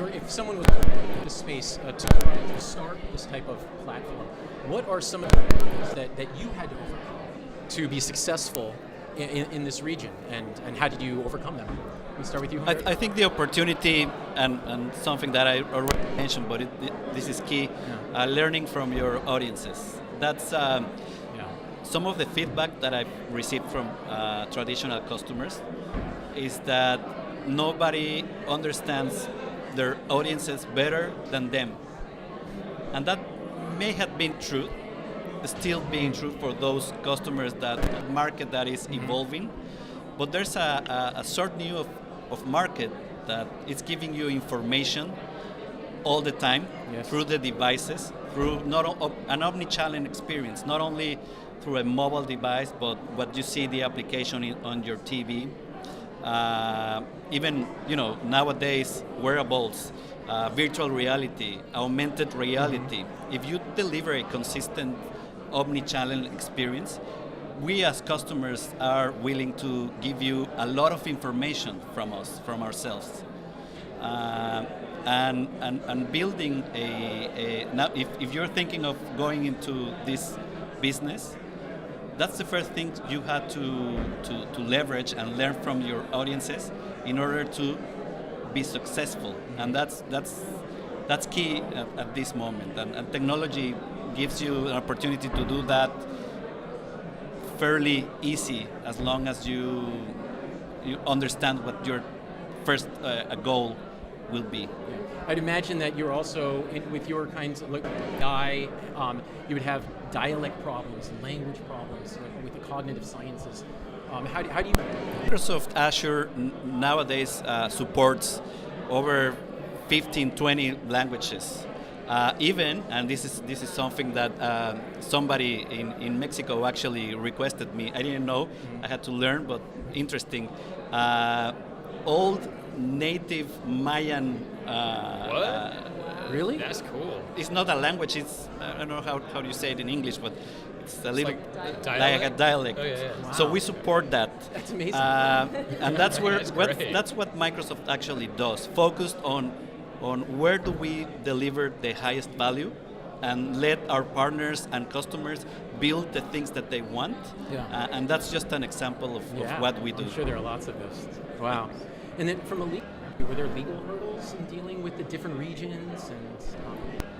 if someone was in this space to start this type of platform, what are some of the things that you had to overcome to be successful in this region, and how did you overcome them? We start with you. I think the opportunity and something that I already mentioned, but this is key, learning from your audiences. That's some of the feedback that I've received from traditional customers is that nobody understands their audiences better than them. And that may have been true, still being true for those customers, that market that is evolving. But there's a sort new of market that is giving you information all the time through the devices, through an omni-channel experience, not only through a mobile device, but what you see the application on your TV. Even nowadays, wearables, virtual reality, augmented reality. If you deliver a consistent omni-channel experience, we as customers are willing to give you a lot of information from ourselves. And building now, if you're thinking of going into this business, that's the first thing you have to leverage and learn from your audiences in order to be successful. And that's key at this moment. And technology gives you an opportunity to do that fairly easy, as long as you understand what your first goal will be. I'd imagine that you're also, with your kinds of AI, you would have dialect problems, language problems, with the cognitive sciences. How do you... Microsoft Azure nowadays supports over 15, 20 languages. Even, and this is something that somebody in Mexico actually requested me. I didn't know, I had to learn, but interesting. Old native Mayan. What? Really? That's cool. It's not a language. It's, I don't know how do you say it in English, but it's a little like a dialect. Oh, yeah. Wow. So we support that. That's amazing. And that's where That's that's what Microsoft actually does. Focused on where do we deliver the highest value, and let our partners and customers build the things that they want. And that's just an example of what we do. I'm sure there are lots of those. Wow. And then from a legal, were there legal hurdles in dealing with the different regions? And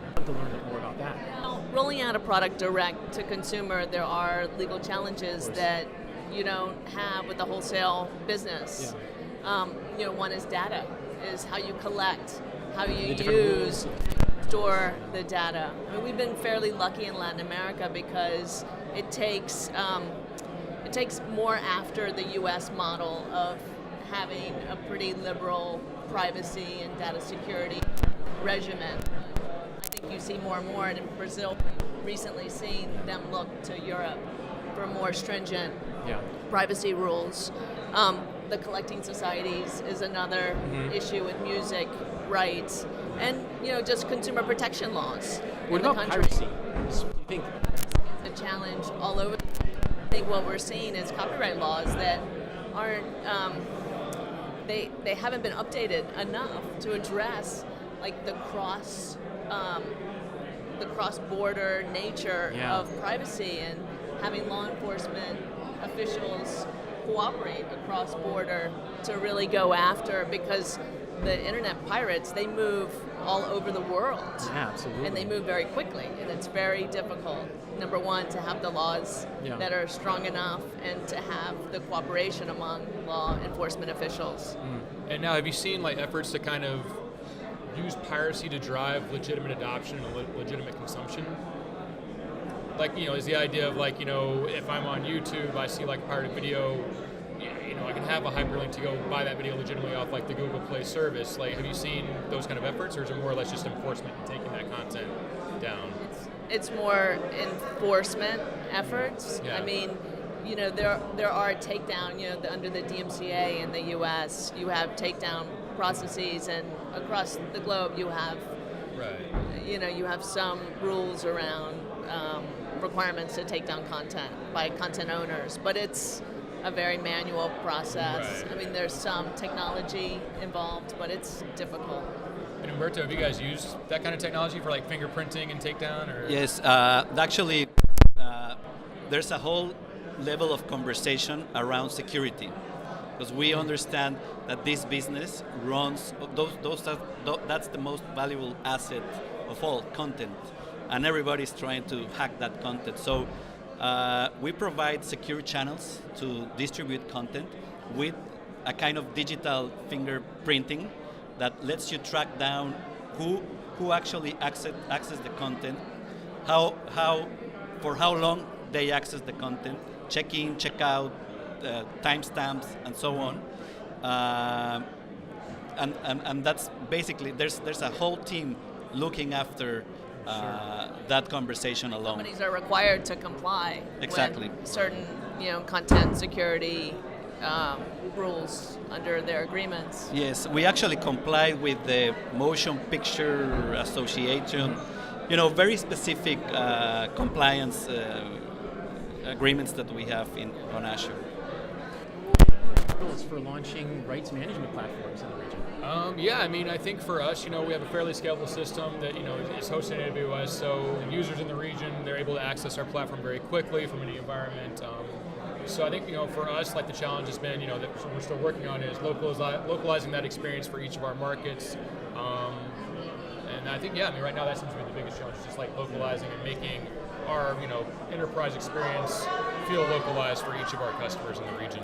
I'd love to learn a bit more about that. Well, rolling out a product direct to consumer, there are legal challenges that you don't have with the wholesale business. One is data, is how you collect, how you use, store the data. I mean, we've been fairly lucky in Latin America because it takes more after the U.S. model of having a pretty liberal privacy and data security regimen. I think you see more and more, and in Brazil, recently seen them look to Europe for more stringent privacy rules. The collecting societies is another issue with music rights, and just consumer protection laws What in the about country. piracy? Do you think It's a challenge all over. I think what we're seeing is copyright laws that aren't they haven't been updated enough to address like the cross-border nature of privacy, and having law enforcement officials cooperate across border to really go after, because the internet pirates, they move all over the world. Yeah, absolutely. And they move very quickly, and it's very difficult, number one, to have the laws that are strong enough, and to have the cooperation among law enforcement officials. And now, have you seen efforts to kind of use piracy to drive legitimate adoption and legitimate consumption? Is the idea of if I'm on YouTube, I see a pirated video, I can have a hyperlink to go buy that video legitimately off the Google Play service. Have you seen those kind of efforts, or is it more or less just enforcement and taking that content down? It's more enforcement efforts. Yeah. I mean, there are takedown, under the DMCA in the U.S., you have takedown processes, and across the globe you have, you have some rules around requirements to take down content by content owners, but it's a very manual process. Right. I mean, there's some technology involved, but it's difficult. And Humberto, have you guys used that kind of technology for like fingerprinting and takedown? Or? Yes, actually, there's a whole level of conversation around security, because we understand that this business runs that's the most valuable asset of all, content, and everybody's trying to hack that content. So we provide secure channels to distribute content with a kind of digital fingerprinting that lets you track down who actually access the content, for how long they access the content, check in, check out, timestamps, and so on. And that's basically there's a whole team looking after that conversation alone. Companies are required to comply Exactly. with certain, content security rules under their agreements. Yes, we actually comply with the Motion Picture Association, very specific compliance agreements that we have on Azure. Hurdles for launching rights management platforms in the region? I think for us, we have a fairly scalable system that, is hosted in AWS, so users in the region, they're able to access our platform very quickly from any environment. So I think, for us, like the challenge has been, that we're still working on is localizing that experience for each of our markets. And I think, right now that seems to be the biggest challenge, just like localizing and making our, enterprise experience feel localized for each of our customers in the region.